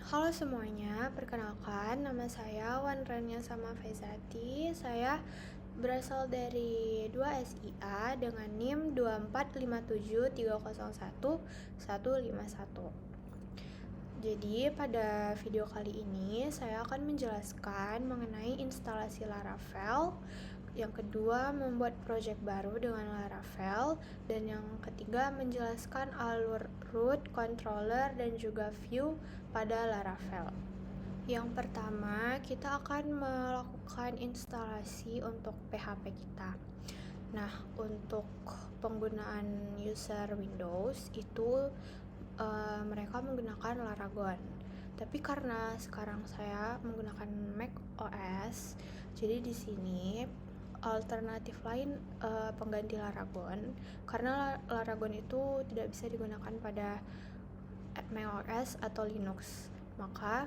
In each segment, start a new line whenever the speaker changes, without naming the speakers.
Halo semuanya, perkenalkan nama saya Wanrania Sama Faizati. Saya berasal dari 2SIA dengan NIM 24573011151. Jadi pada video kali ini saya akan menjelaskan mengenai instalasi Laravel. Yang kedua, membuat project baru dengan Laravel. Dan yang ketiga, menjelaskan alur root, controller, dan juga view pada Laravel. Yang pertama, kita akan melakukan instalasi untuk PHP kita. Nah, untuk penggunaan user Windows itu mereka menggunakan Laragon. Tapi karena sekarang saya menggunakan Mac OS, jadi di sini alternatif lain pengganti Laragon, karena Laragon itu tidak bisa digunakan pada Mac OS atau Linux. Maka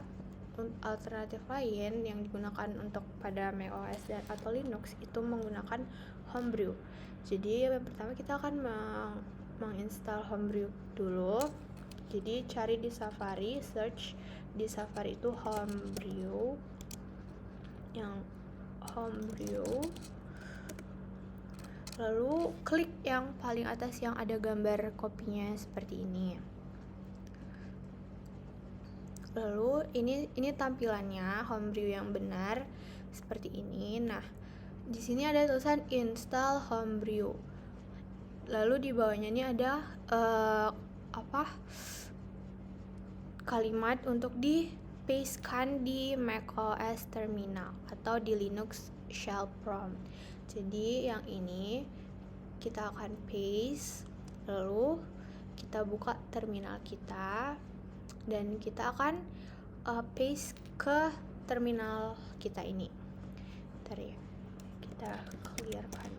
alternatif lain yang digunakan untuk pada Mac OS dan atau Linux itu menggunakan Homebrew. Jadi yang pertama kita akan menginstal Homebrew dulu. Jadi cari di Safari, search di Safari itu Homebrew, lalu klik yang paling atas yang ada gambar kopinya seperti ini. Lalu ini tampilannya Homebrew yang benar seperti ini. Nah, di sini ada tulisan install Homebrew. Lalu di bawahnya ini ada kalimat untuk di-pastekan di macOS terminal atau di Linux shell prompt. Jadi yang ini kita akan paste, lalu kita buka terminal kita dan kita akan paste ke terminal kita ini. Bentar ya, kita clearkan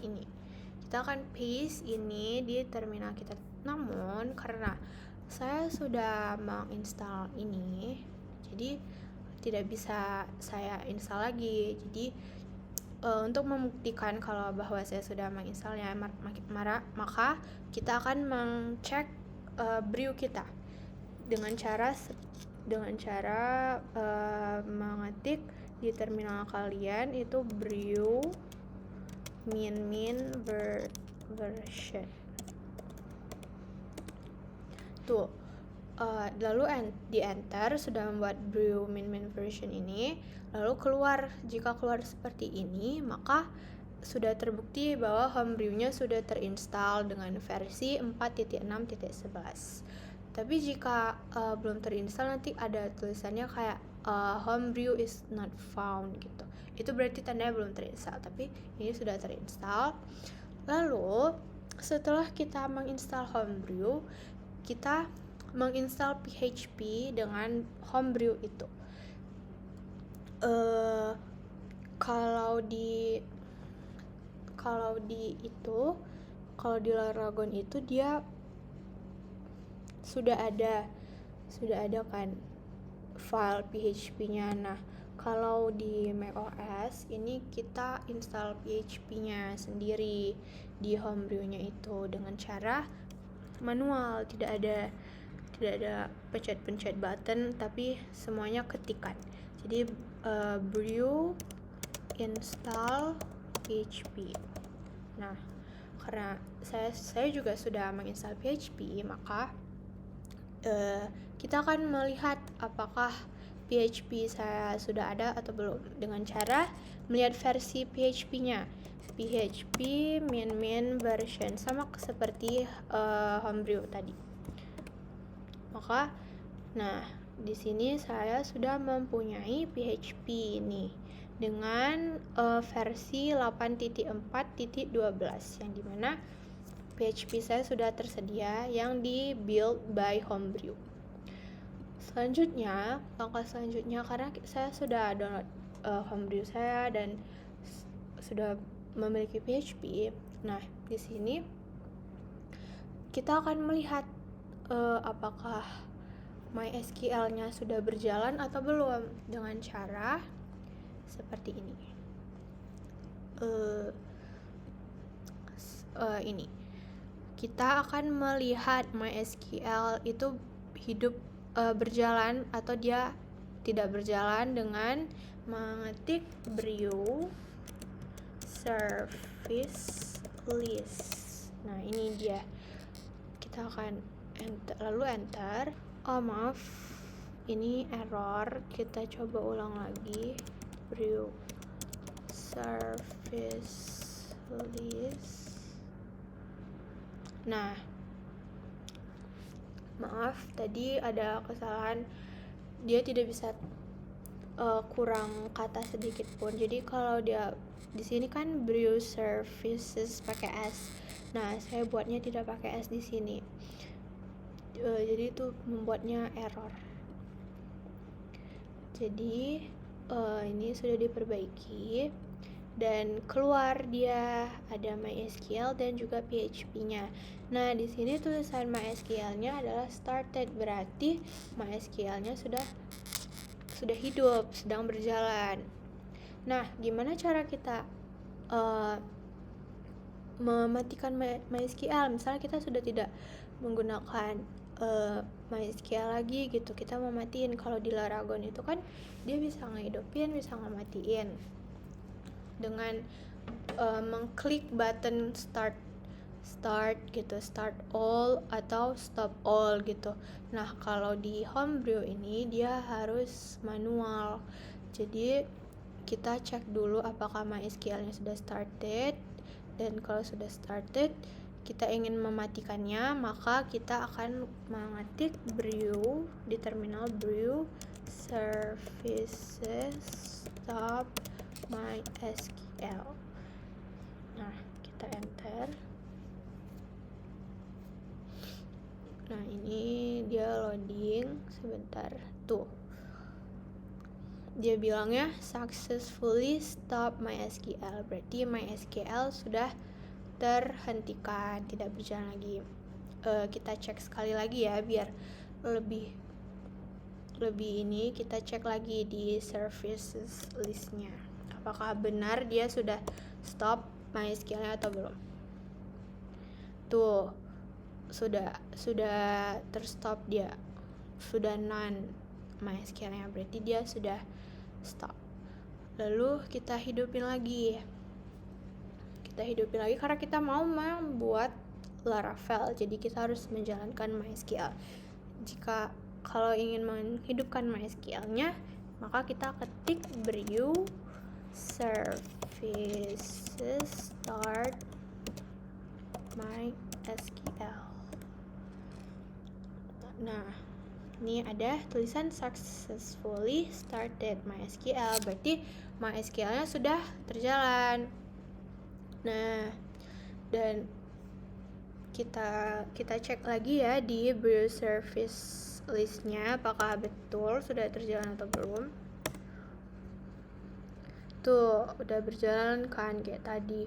ini. Kita akan paste ini di terminal kita. Namun karena saya sudah menginstal ini, jadi tidak bisa saya install lagi. Jadi untuk membuktikan kalau bahwa saya sudah menginstalnya, maka kita akan mengcek brew kita dengan cara mengetik di terminal kalian itu brew min version. Tuh, lalu di enter sudah membuat brew min version ini. Lalu jika keluar seperti ini, maka sudah terbukti bahwa Homebrew-nya sudah terinstall dengan versi 4.6.11. Tapi jika belum terinstall, nanti ada tulisannya kayak Homebrew is not found gitu. Itu berarti tandanya belum terinstall, tapi ini sudah terinstall. Lalu setelah kita menginstal Homebrew, kita menginstal PHP dengan Homebrew itu. Kalau di Laragon itu dia sudah ada kan file PHP-nya. Nah, kalau di macOS ini kita install PHP-nya sendiri di Homebrew-nya itu dengan cara manual, tidak ada pencet button, tapi semuanya ketikan. Jadi brew install PHP. Nah, karena saya juga sudah menginstal PHP, maka kita akan melihat apakah PHP saya sudah ada atau belum dengan cara melihat versi PHP-nya. PHP min version sama seperti Homebrew tadi. Maka, di sini saya sudah mempunyai PHP ini dengan versi 8.4.12 yang dimana PHP saya sudah tersedia yang di build by Homebrew. Langkah selanjutnya karena saya sudah download Homebrew saya dan sudah memiliki PHP. Nah, di sini kita akan melihat apakah MySQL-nya sudah berjalan atau belum dengan cara seperti ini. Ini kita akan melihat MySQL itu hidup berjalan atau dia tidak berjalan dengan mengetik brew service list. Nah, ini dia. Kita akan enter. Oh, maaf. Ini error. Kita coba ulang lagi. Brew service list. Nah, maaf, tadi ada kesalahan. Dia tidak bisa kurang kata sedikit pun. Jadi kalau dia di sini kan brew services pakai S. Nah, saya buatnya tidak pakai S di sini. Jadi itu membuatnya error. Jadi ini sudah diperbaiki dan keluar dia ada MySQL dan juga PHP-nya. Nah, di sini tulisan MySQL-nya adalah started, berarti MySQL-nya sudah hidup, sedang berjalan. Nah, gimana cara kita mematikan MySQL? Misalnya kita sudah tidak menggunakan MySQL lagi gitu, kita mau matiin. Kalau di Laragon itu kan dia bisa ngehidupin, bisa ngematiin dengan mengklik button start gitu, start all atau stop all gitu. Nah, kalau di Homebrew ini dia harus manual. Jadi kita cek dulu apakah MySQL-nya sudah started, dan kalau sudah started kita ingin mematikannya, maka kita akan mengetik brew di terminal brew services stop MySQL. Nah, kita enter. Nah, ini dia loading sebentar. Tuh, dia bilangnya successfully stop MySQL, berarti MySQL sudah terhentikan, tidak berjalan lagi. Kita cek sekali lagi ya, biar lebih ini. Kita cek lagi di services listnya, apakah benar dia sudah stop MySQL-nya atau belum. Tuh, sudah terstop, dia sudah none MySQL-nya, berarti dia sudah stop. Lalu kita hidupin lagi karena kita mau membuat Laravel, jadi kita harus menjalankan MySQL. Kalau ingin menghidupkan MySQL-nya, maka kita ketik brew services start MySQL. Nah, ini ada tulisan successfully started MySQL, berarti MySQL-nya sudah terjalan. Nah, dan kita cek lagi ya di brew service listnya, apakah betul sudah terjalan atau belum. Tuh, udah berjalan kan kayak tadi.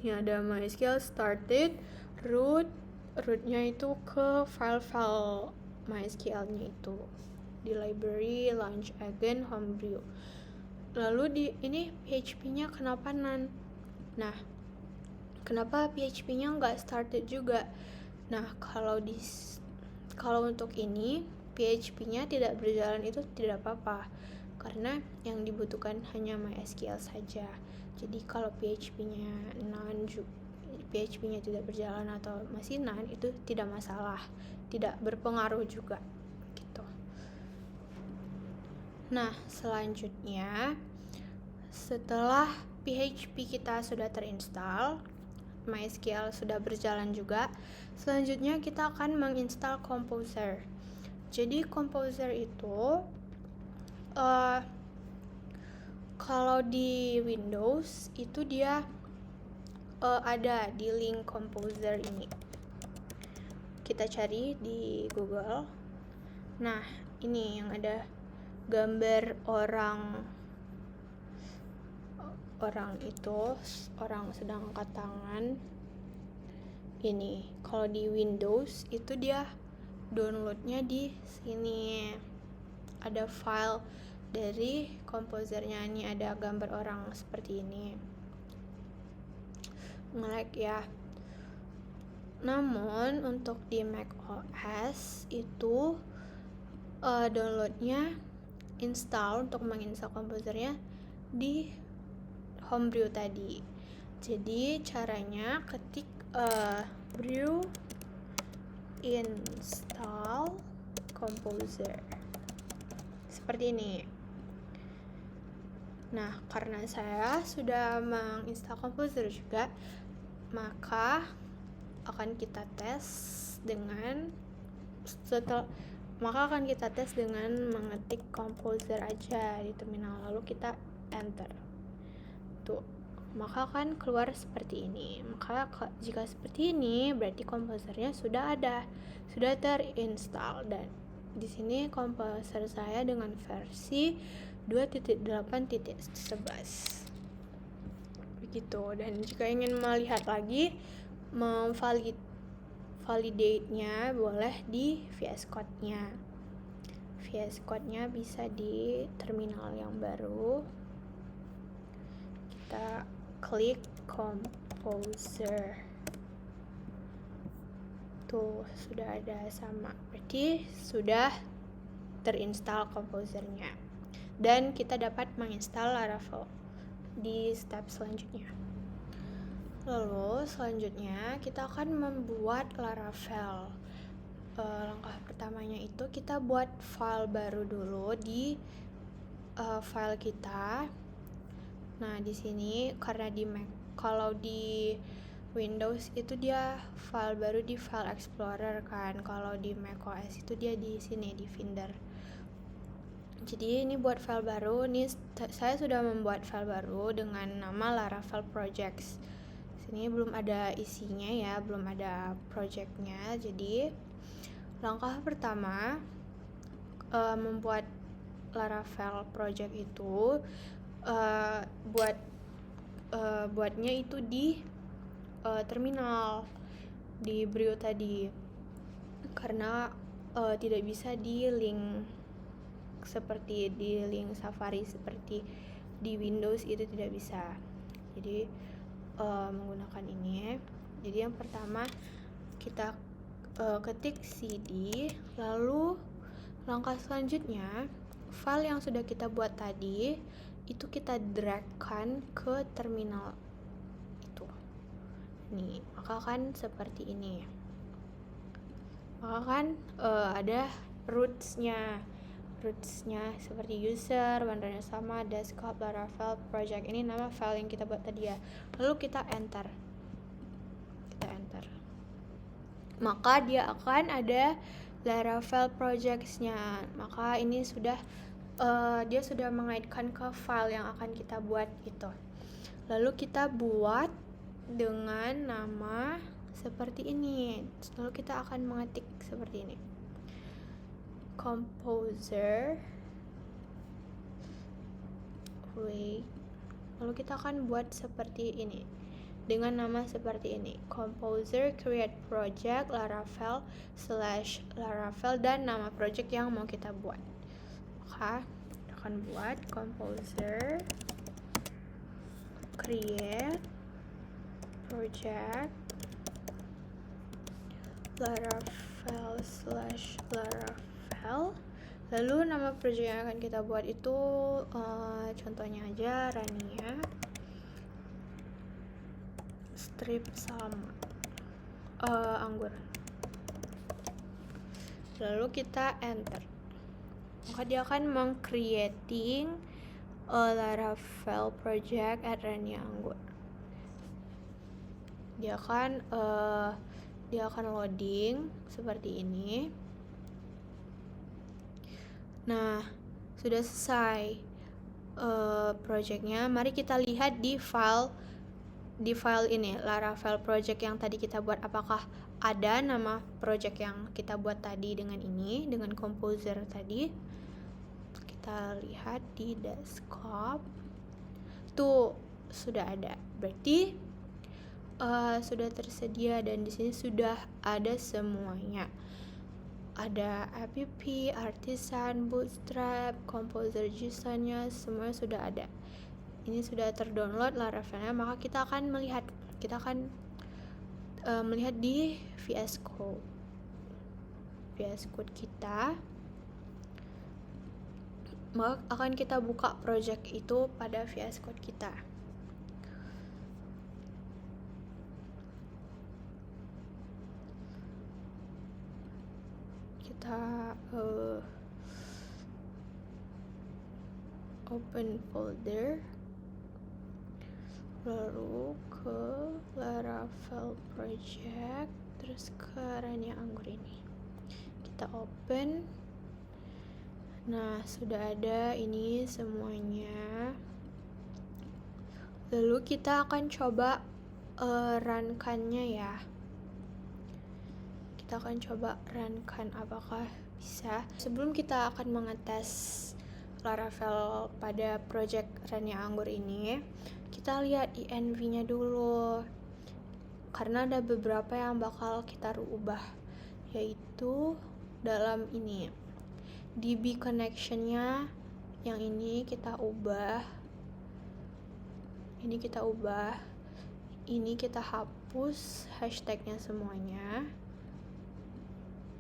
Ini ada MySQL started, rootnya itu ke file MySQL-nya itu di library launch again Homebrew. Lalu di ini PHP-nya kenapa none? Nah, kenapa PHP-nya nggak started juga? Nah, kalau untuk ini PHP-nya tidak berjalan itu tidak apa-apa, karena yang dibutuhkan hanya MySQL saja. Jadi kalau PHP-nya tidak berjalan atau masih none, itu tidak masalah, tidak berpengaruh juga gitu. Nah, selanjutnya setelah PHP kita sudah terinstall, MySQL sudah berjalan juga, selanjutnya kita akan menginstal Composer. Jadi Composer itu kalau di Windows itu dia ada di link Composer ini. Kita cari di Google. Nah, ini yang ada gambar orang sedang angkat tangan. Ini kalau di Windows itu dia downloadnya di sini. Ada file dari Composernya, ini ada gambar orang seperti ini. Nge-lag ya. Namun untuk di Mac OS itu downloadnya untuk menginstal komposernya di Homebrew tadi. Jadi caranya ketik brew install composer seperti ini. Nah, karena saya sudah menginstal composer juga, maka akan kita tes dengan mengetik composer aja di terminal, lalu kita enter. Tuh, maka akan keluar seperti ini. Maka jika seperti ini berarti komposernya sudah terinstall, dan di sini komposer saya dengan versi 2.8.11 begitu. Dan jika ingin melihat lagi, validate-nya boleh di VS Code-nya. VS Code-nya bisa di terminal yang baru. Kita klik composer. Tuh, sudah ada sama. Berarti sudah terinstall komposernya. Dan kita dapat menginstal Laravel di step selanjutnya. Lalu selanjutnya kita akan membuat Laravel. Langkah pertamanya itu kita buat file baru dulu di file kita. Nah, di sini karena di Mac, kalau di Windows itu dia file baru di File Explorer kan. Kalau di macOS itu dia di sini di Finder. Jadi ini buat file baru. Ini saya sudah membuat file baru dengan nama Laravel Projects. Sini belum ada isinya ya, belum ada projectnya. Jadi langkah pertama membuat Laravel project itu buatnya itu di terminal di Brew tadi, karena tidak bisa di link seperti di link Safari seperti di Windows, itu tidak bisa. Jadi menggunakan ini. Jadi yang pertama kita ketik cd, lalu langkah selanjutnya file yang sudah kita buat tadi itu kita drag-kan ke terminal itu. Nih, maka kan seperti ini. Maka kan ada roots-nya seperti user, bandarnya sama, desktop, Laravel project. Ini nama file yang kita buat tadi ya. Lalu kita enter. Maka dia akan ada Laravel projects-nya. Maka ini sudah dia sudah mengaitkan ke file yang akan kita buat gitu. Lalu kita buat dengan nama seperti ini. Lalu kita akan mengetik seperti ini. Composer. Lalu kita akan buat seperti ini. Dengan nama seperti ini. Composer create project Laravel /Laravel dan nama project yang mau kita buat. Maka kita akan buat composer create project Laravel /Laravel. Lalu nama project yang akan kita buat itu contohnya aja Rania strip salma anggur. Lalu kita enter. Maka dia akan meng-creating Laravel project at Rania Anggur. Dia akan loading seperti ini. Nah, sudah selesai projectnya. Mari kita lihat di file ini, Laravel project yang tadi kita buat, apakah ada nama project yang kita buat tadi dengan ini, dengan composer tadi. Kita lihat di desktop. Tuh, sudah ada. Berarti sudah tersedia, dan di sini sudah ada semuanya. Ada app, artisan, bootstrap, composer JSON-nya, semuanya sudah ada. Ini sudah terdownload Laravelnya, maka kita akan melihat, kita akan melihat di VS Code kita, maka akan kita buka project itu pada VS Code kita. Kita open folder, lalu ke Laravel project, terus ke Rania Anggur ini. Kita open. Nah, sudah ada ini semuanya. Lalu kita akan coba run-kan-nya ya. Kita akan coba run-kan apakah bisa. Sebelum kita akan mengetes Laravel pada project Rania Anggur ini, kita lihat env-nya dulu. Karena ada beberapa yang bakal kita rubah, yaitu dalam ini DB connection-nya yang ini kita ubah. Ini kita hapus hashtagnya semuanya,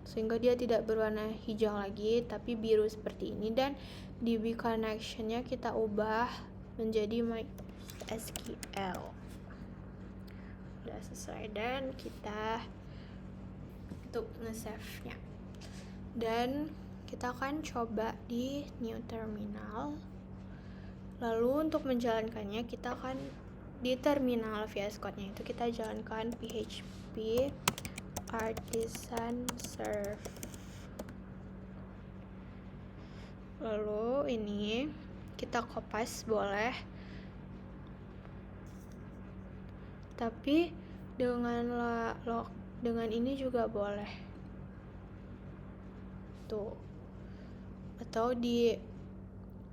sehingga dia tidak berwarna hijau lagi tapi biru seperti ini. Dan DB connection-nya kita ubah menjadi MySQL. Udah selesai, dan kita untuk nge-save-nya. Dan kita akan coba di new terminal. Lalu untuk menjalankannya, kita akan di terminal VS Code-nya itu kita jalankan php artisan serve. Lalu ini kita kopas boleh, tapi dengan ini juga boleh tuh, atau di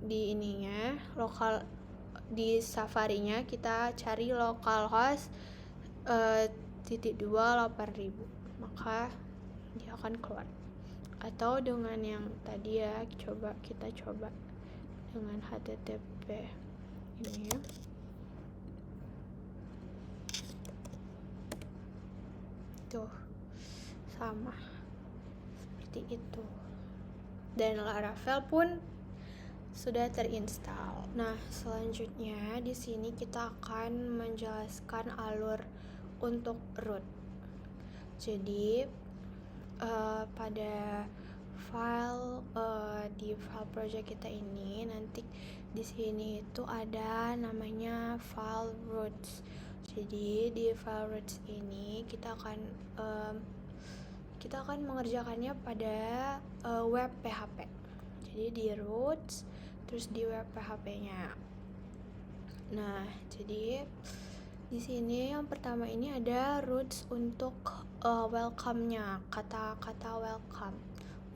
ininya lokal, di Safari-nya kita cari localhost /2 8000, maka dia akan keluar. Atau dengan yang tadi ya, kita coba dengan http ini ya. Tuh, sama seperti itu. Dan Laravel pun sudah terinstall. Nah, selanjutnya di sini kita akan menjelaskan alur untuk root. Jadi pada file di file project kita ini, nanti di sini itu ada namanya file roots. Jadi di file roots ini kita akan mengerjakannya pada web PHP. Jadi di roots, terus di web PHP-nya. Nah, jadi di sini yang pertama ini ada roots untuk welcome-nya, kata-kata welcome,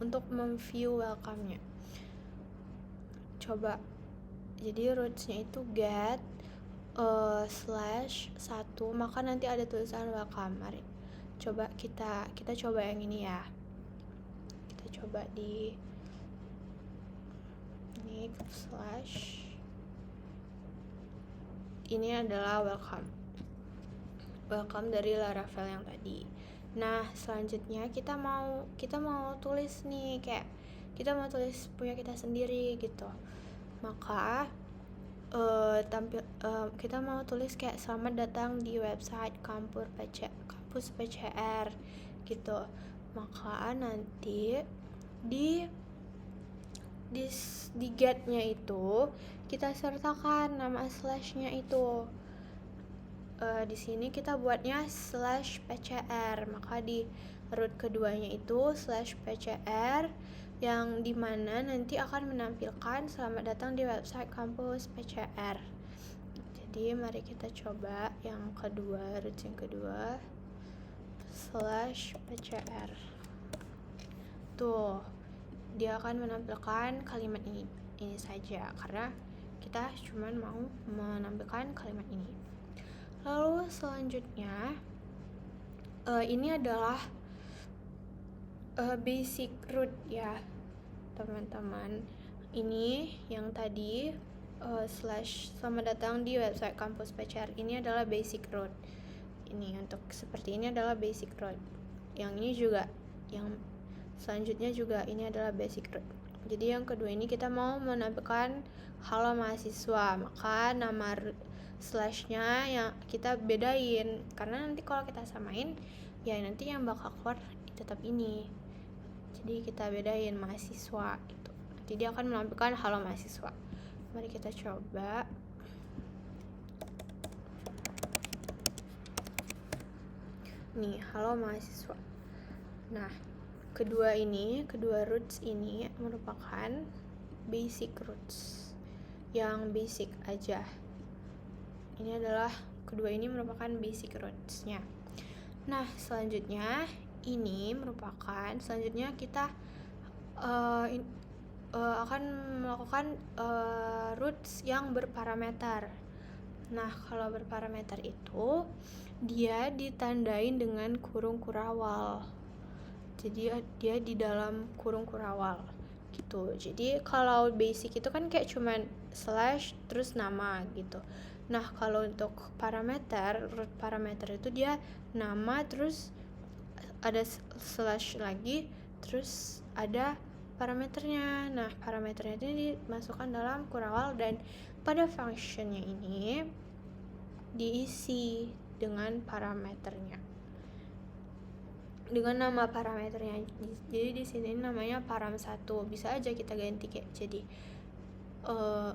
untuk memview welcome-nya. Coba, jadi roots-nya itu get /1, maka nanti ada tulisan welcome. Mari coba kita coba yang ini ya. Kita coba di ini / ini adalah welcome dari Laravel yang tadi. Nah, selanjutnya kita mau tulis nih, kayak kita mau tulis punya kita sendiri gitu. Maka kita mau tulis kayak selamat datang di website kampus PCR gitu. Maka nanti di get-nya itu kita sertakan nama slash-nya itu. Di sini kita buatnya /pcr, maka di root keduanya itu /pcr, yang dimana nanti akan menampilkan selamat datang di website kampus PCR. Jadi mari kita coba yang kedua, root yang kedua /pcr. Tuh, dia akan menampilkan kalimat ini saja, karena kita cuma mau menampilkan kalimat ini. Lalu selanjutnya ini adalah basic root ya teman-teman. Ini yang tadi / selamat datang di website kampus PCR, ini adalah basic root. ini untuk seperti ini adalah basic root. Yang ini juga, yang selanjutnya juga ini adalah basic root. Jadi yang kedua ini kita mau menampilkan halo mahasiswa, maka nama slashnya yang kita bedain, karena nanti kalau kita samain ya nanti yang bakal keluar tetap ini. Jadi kita bedain mahasiswa gitu. Nanti dia akan menampilkan halo mahasiswa. Mari kita coba. Nih, halo mahasiswa. Nah, kedua roots ini merupakan basic roots, yang basic aja. Ini adalah kedua ini merupakan basic roots-nya. Nah, selanjutnya kita akan melakukan roots yang berparameter. Nah, kalau berparameter itu dia ditandain dengan kurung kurawal. Jadi dia di dalam kurung kurawal gitu. Jadi kalau basic itu kan kayak cuman slash terus nama gitu. Nah, kalau untuk root parameter itu dia nama terus ada slash lagi terus ada parameternya. Nah, parameternya itu dimasukkan dalam kurawal dan pada functionnya ini diisi dengan parameternya, dengan nama parameternya. Jadi di sini namanya param1, bisa aja kita ganti kayak jadi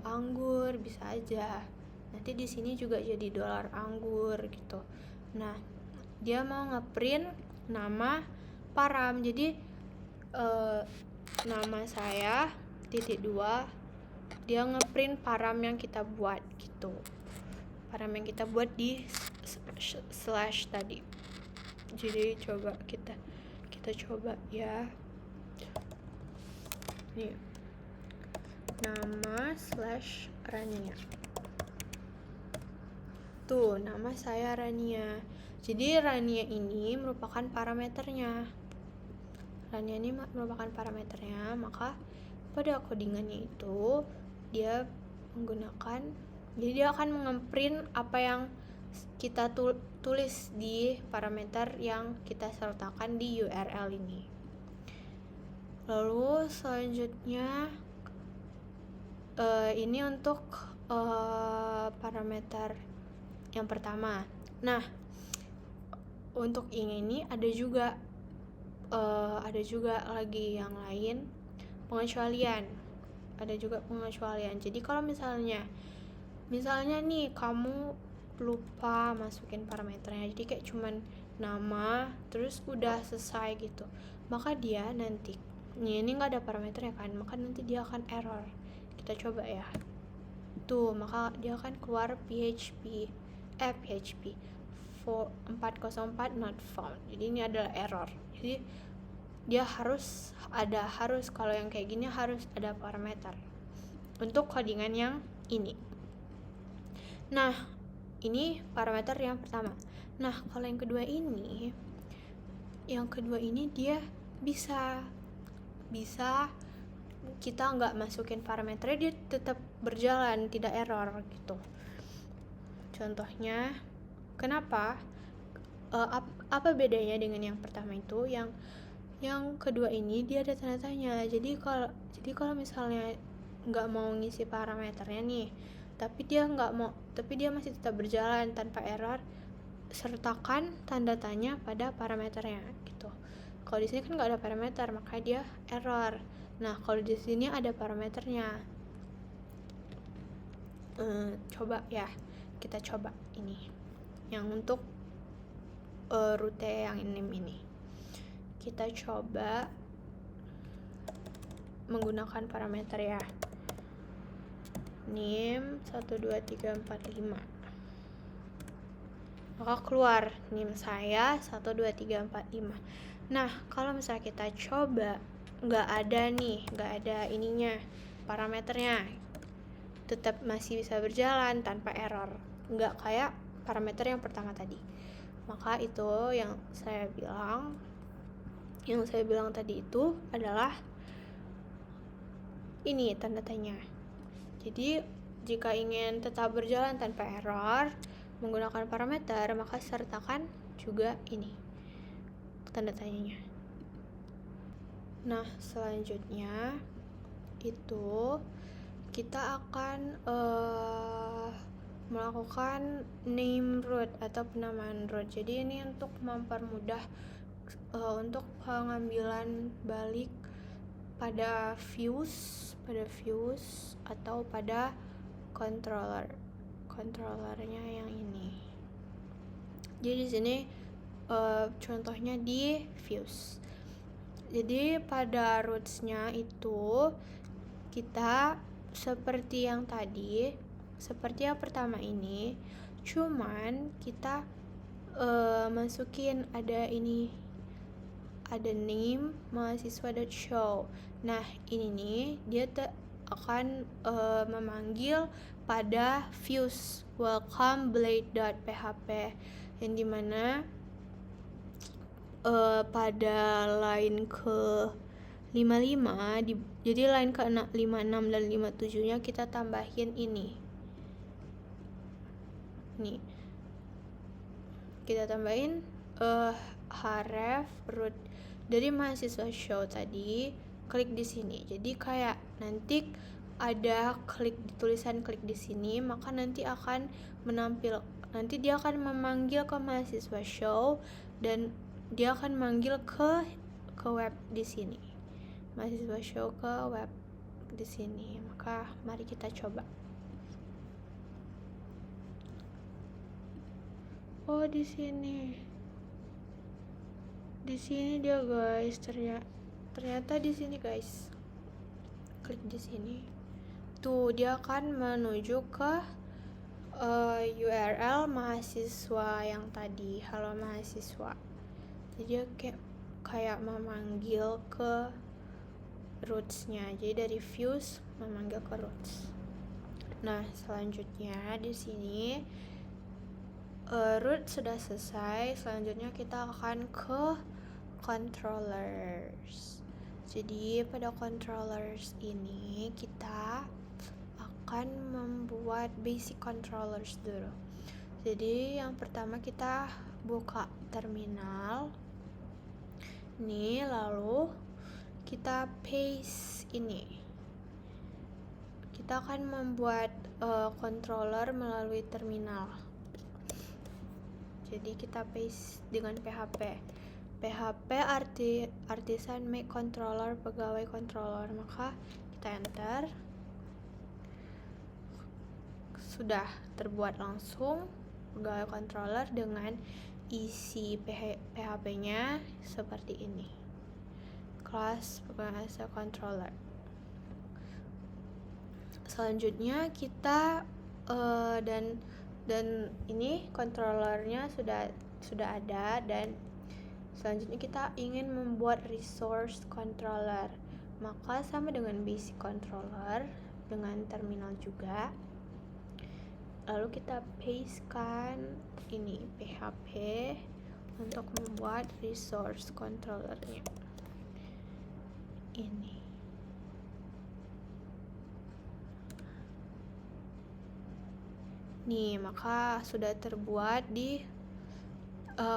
anggur, bisa aja. Nanti di sini juga jadi $anggur gitu. Nah, dia mau ngeprint nama param. Jadi nama saya .2, dia ngeprint param yang kita buat gitu. Param yang kita buat di slash tadi. Jadi coba kita coba ya. Nih, nama slash Rania. Tuh, nama saya Rania. Jadi Rania ini merupakan parameternya. Maka pada codingannya itu dia menggunakan, jadi dia akan nge-print apa yang kita tulis di parameter yang kita sertakan di URL ini. Lalu selanjutnya ini untuk parameter yang pertama. Nah, untuk ini ada juga lagi yang lain, pengecualian. Ada juga pengecualian. Jadi kalau misalnya nih kamu lupa masukin parameternya, jadi kayak cuman nama terus udah selesai gitu, maka dia nanti ini nggak ada parameternya kan, maka nanti dia akan error. Kita coba ya. Tuh, maka dia akan keluar PHP 404 not found. Jadi ini adalah error. Jadi dia harus kalau yang kayak gini harus ada parameter untuk codingan yang ini. Nah, ini parameter yang pertama. Nah, kalau yang kedua ini dia bisa kita nggak masukin parameternya, dia tetap berjalan, tidak error gitu. Contohnya, kenapa? Apa bedanya dengan yang pertama itu? Yang kedua ini dia ada tanda tanya. Jadi kalau misalnya nggak mau ngisi parameternya nih, tapi dia masih tetap berjalan tanpa error, sertakan tanda tanya pada parameternya gitu. Kalau di sini kan nggak ada parameter, maka dia error. Nah, kalau di sini ada parameternya. Coba ya, kita coba ini yang untuk root yang ini. Kita coba menggunakan parameter ya. NIM 12345. Maka keluar NIM saya 12345. Nah, kalau misalnya kita coba nggak ada ininya, parameternya, tetap masih bisa berjalan tanpa error, nggak kayak parameter yang pertama tadi. Maka itu yang saya bilang tadi itu adalah ini tanda tanya. Jadi jika ingin tetap berjalan tanpa error, menggunakan parameter, maka sertakan juga ini tanda tanyanya. Nah, selanjutnya itu kita akan melakukan name root atau penamaan root. Jadi ini untuk mempermudah untuk pengambilan balik pada views atau pada controllernya yang ini. Jadi di sini contohnya di views. Jadi pada rootsnya itu kita seperti yang tadi, seperti yang pertama ini, cuman kita masukin ada ini, ada name mahasiswa.show. Nah ini nih dia akan memanggil pada views welcome blade.php, yang dimana pada line ke 55 jadi line ke 56 dan 57 nya kita tambahin ini nih, kita tambahin href root dari mahasiswa show tadi. Klik di sini, jadi kayak nanti ada tulisan klik di sini, maka nanti dia akan memanggil ke mahasiswa show dan dia akan manggil ke web di sini, mahasiswa show ke web di sini. Maka mari kita coba. Oh di sini dia guys, ternyata di sini guys. Klik di sini, tuh dia akan menuju ke URL mahasiswa yang tadi, halo mahasiswa. Jadi dia kayak memanggil ke rootsnya, jadi dari views memanggil ke roots. Nah selanjutnya di sini root sudah selesai. Selanjutnya kita akan ke controllers. Jadi pada controllers ini kita akan membuat basic controllers dulu. Jadi yang pertama kita buka terminal nih, lalu kita paste ini. Kita akan membuat controller melalui terminal. Jadi kita paste dengan PHP artisan make controller, pegawai controller. Maka kita enter. Sudah terbuat langsung pegawai controller dengan isi PHP-nya seperti ini. Kelas pegawai controller. Selanjutnya kita dan ini controllernya sudah ada, dan selanjutnya kita ingin membuat resource controller. Maka sama dengan basic controller dengan terminal juga. Lalu kita pastekan ini PHP untuk membuat resource controllernya. Ini. Nih, maka sudah terbuat di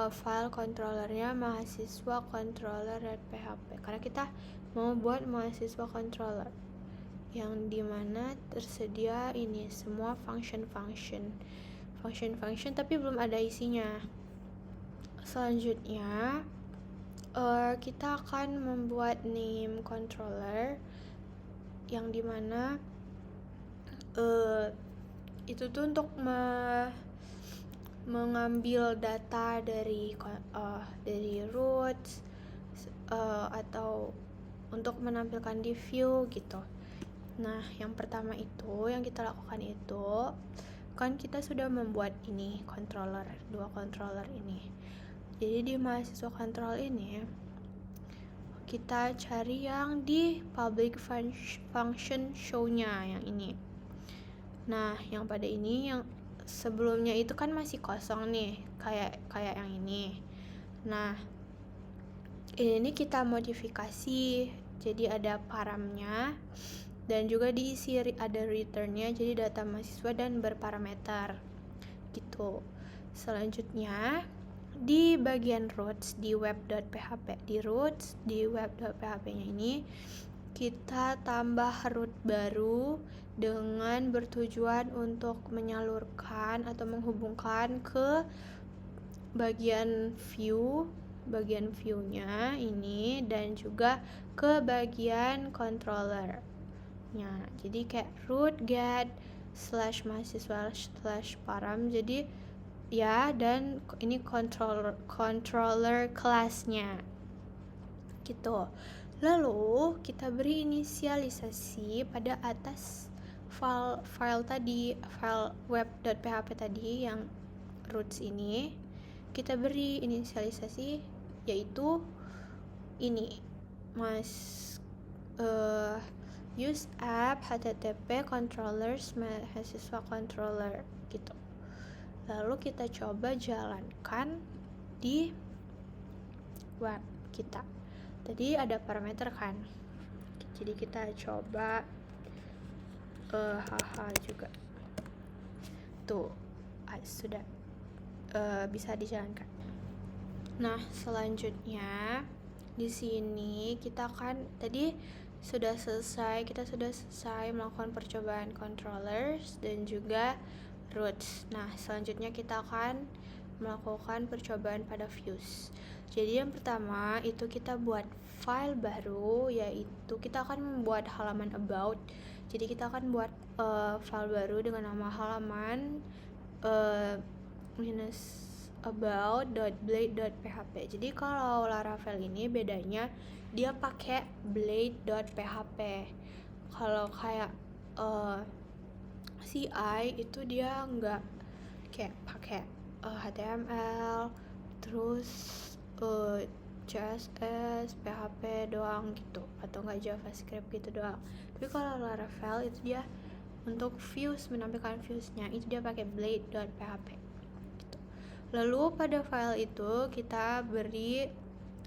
file controllernya mahasiswa controller.php, karena kita mau buat mahasiswa controller yang dimana tersedia ini semua function tapi belum ada isinya. Selanjutnya kita akan membuat name controller yang dimana itu tuh untuk mengambil data dari roots atau untuk menampilkan di view gitu. Nah yang pertama itu yang kita lakukan itu kan kita sudah membuat ini controller, 2 controller ini. Jadi di mahasiswa control ini kita cari yang di public function show-nya yang ini. Nah yang pada ini, yang sebelumnya itu kan masih kosong nih, kayak yang ini. Nah ini kita modifikasi, jadi ada paramnya dan juga diisi ada returnnya, jadi data mahasiswa dan berparameter gitu. Selanjutnya di bagian roots di web.php, di web.php-nya ini kita tambah root baru dengan bertujuan untuk menyalurkan atau menghubungkan ke bagian view-nya ini dan juga ke bagian controller-nya. Jadi kayak root get /mahasiswa/param. Jadi ya, dan ini controller kelasnya gitu. Lalu kita beri inisialisasi pada atas file tadi, file web.php tadi yang roots ini. Kita beri inisialisasi yaitu ini use app http controllers mahasiswa controller gitu. Lalu kita coba jalankan di web kita. Tadi ada parameter kan, jadi kita coba juga tuh sudah bisa dijalankan. Nah, selanjutnya di sini kita kan tadi kita sudah selesai melakukan percobaan controllers dan juga roots. Nah, selanjutnya kita akan melakukan percobaan pada views. Jadi yang pertama itu kita buat file baru, yaitu kita akan membuat halaman about. Jadi kita akan buat file baru dengan nama halaman -about.blade.php. Jadi kalau Laravel ini bedanya dia pakai blade.php. Kalau kayak CI itu dia nggak kayak pakai HTML terus CSS, PHP doang gitu, atau nggak JavaScript gitu doang. Tapi kalau Laravel itu dia untuk views, menampilkan viewsnya itu dia pakai blade.php gitu. Lalu pada file itu kita beri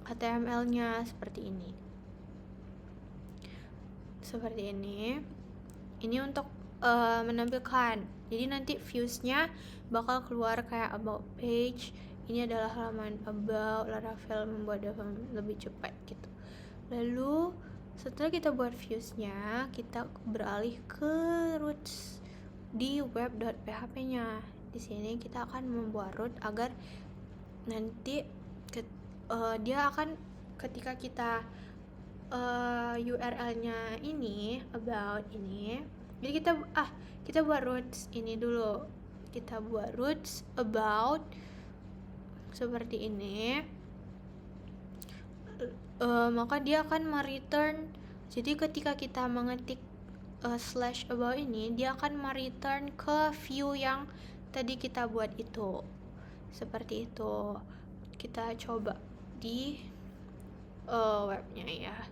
HTML-nya seperti ini. Ini untuk menampilkan. Jadi nanti viewsnya bakal keluar kayak about page. Ini adalah halaman about. Laravel membuat lebih cepat gitu. Lalu setelah kita buat viewsnya, kita beralih ke roots di web.php-nya. Di sini kita akan membuat root agar nanti dia akan ketika kita URL-nya ini about ini. Jadi kita buat roots ini dulu. Kita buat roots about seperti ini. Maka dia akan mereturn. Jadi ketika kita mengetik /about ini, dia akan mereturn ke view yang tadi kita buat itu. Seperti itu. Kita coba di webnya ya.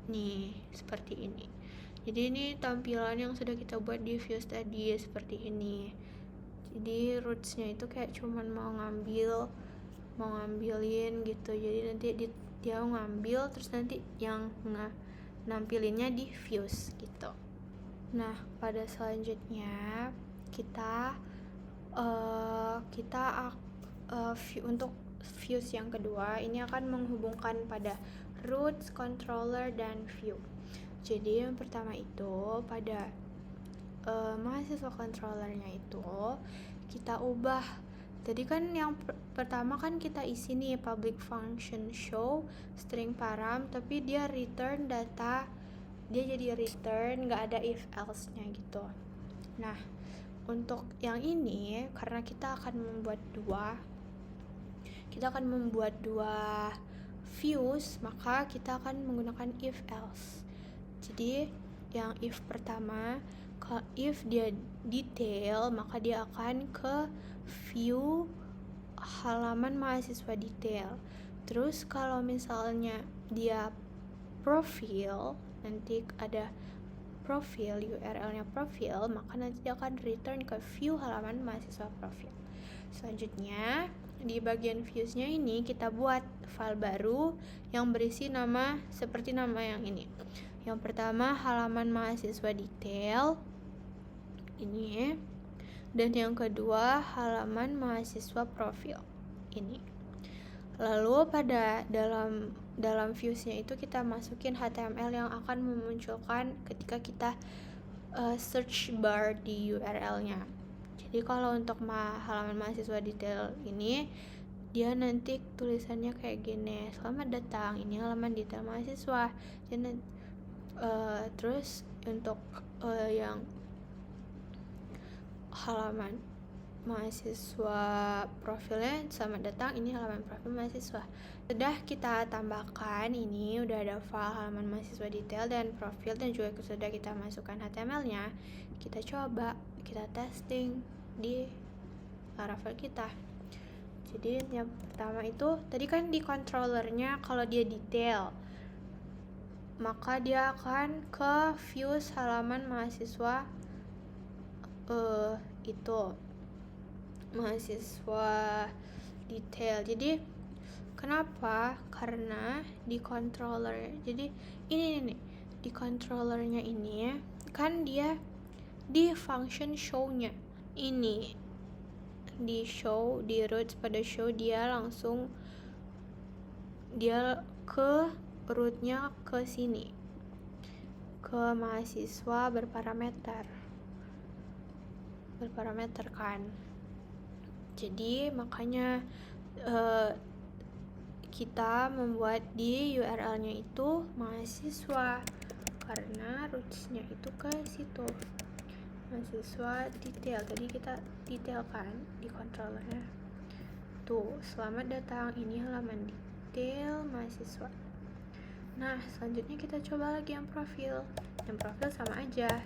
Nih, seperti ini. Jadi ini tampilan yang sudah kita buat di views tadi seperti ini. Jadi rootsnya itu kayak cuman mau ngambilin gitu. Jadi nanti dia ngambil terus nanti yang nampilinnya di views gitu. Nah, pada selanjutnya kita untuk views yang kedua ini akan menghubungkan pada roots, controller, dan view. Jadi yang pertama itu pada mahasiswa controllernya itu kita ubah. Tadi kan yang pertama kan kita isi nih public function show string param, tapi dia return data, dia jadi return nggak ada if else nya gitu. Nah, untuk yang ini karena kita akan membuat dua views, maka kita akan menggunakan if else. Jadi yang if pertama, if dia detail, maka dia akan ke view halaman mahasiswa detail. Terus kalau misalnya dia profil, nanti ada profil, URL-nya profil, maka nanti dia akan return ke view halaman mahasiswa profil. Selanjutnya di bagian views-nya ini kita buat file baru yang berisi nama seperti nama yang ini. Yang pertama halaman mahasiswa detail ini, dan yang kedua halaman mahasiswa profil ini. Lalu pada dalam views-nya itu kita masukin HTML yang akan memunculkan ketika kita search bar di URL-nya. Jadi kalau untuk halaman mahasiswa detail ini, dia nanti tulisannya kayak gini, selamat datang, ini halaman detail mahasiswa. Dan terus untuk yang halaman mahasiswa profilnya, selamat datang, ini halaman profil mahasiswa. Sudah kita tambahkan, ini udah ada file halaman mahasiswa detail dan profil, dan juga sudah kita masukkan HTML-nya. Kita coba, kita testing di Laravel kita. Jadi yang pertama itu tadi kan di controllernya, kalau dia detail maka dia akan ke views halaman mahasiswa itu mahasiswa detail. Jadi kenapa? Karena di controller, jadi ini di controllernya ini kan dia di function show-nya ini, di show, di root pada show, dia ke rootnya ke sini, ke mahasiswa berparameter kan. Jadi makanya kita membuat di URL-nya itu mahasiswa, karena roots-nya itu ke situ, mahasiswa detail. Tadi kita detailkan di controllernya tuh, selamat datang, ini halaman detail mahasiswa. Nah selanjutnya kita coba lagi yang profil. Yang profil sama aja,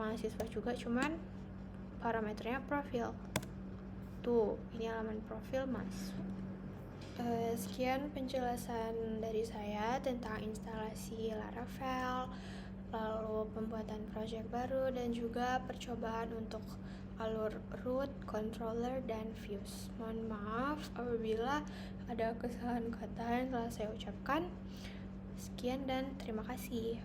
mahasiswa juga, cuman parameternya profil. Tuh, ini halaman profil mahasiswa. Sekian penjelasan dari saya tentang instalasi Laravel, lalu pembuatan project baru, dan juga percobaan untuk alur root, controller, dan views. Mohon maaf apabila ada kesalahan kata yang telah saya ucapkan. Sekian dan terima kasih.